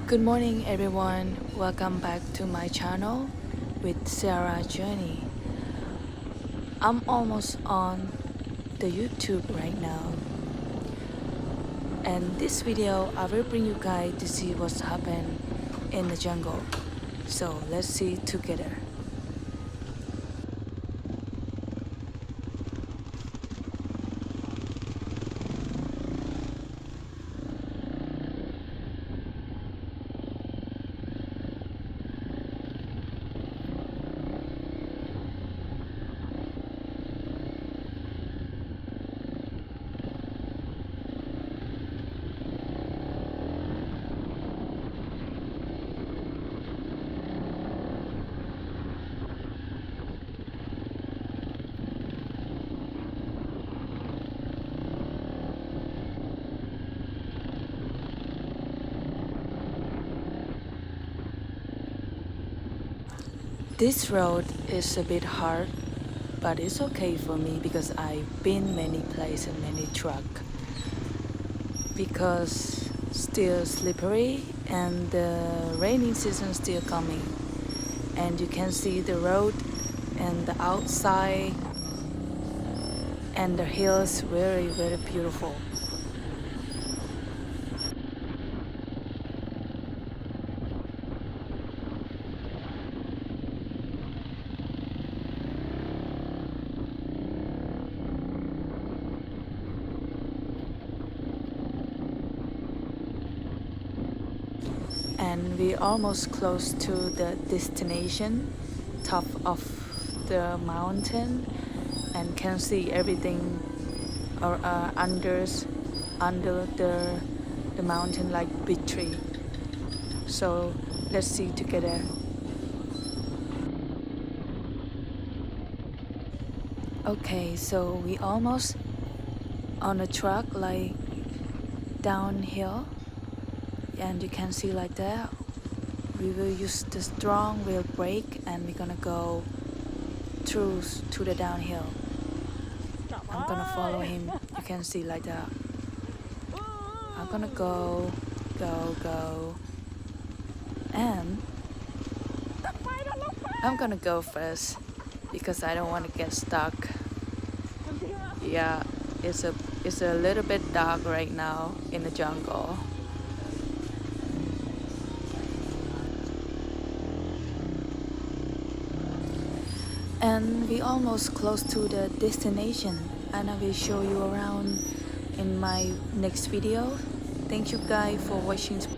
Good morning everyone, welcome back to my channel with Sarah Journey. I'm almost on the YouTube right now, and this video I will bring you guys to see what's happened in the jungle. So let's see together. This road is a bit hard, but it's okay for me because I've been many places, many truck. Because still slippery and the rainy season still coming, and you can see the road and the outside and the hills very beautiful. And we almost close to the destination, top of the mountain, and can see everything under the mountain like big tree. So let's see together. Okay, so we almost on a truck like downhill, and you can see like that. We will use the strong wheel brake and we're gonna go through to the downhill. I'm gonna follow him. You can see like that. I'm gonna go, and I'm gonna go first because I don't want to get stuck. Yeah, it's a little bit dark right now in the jungle. And we almost close to the destination, and I will show you around in my next video. Thank you guys for watching.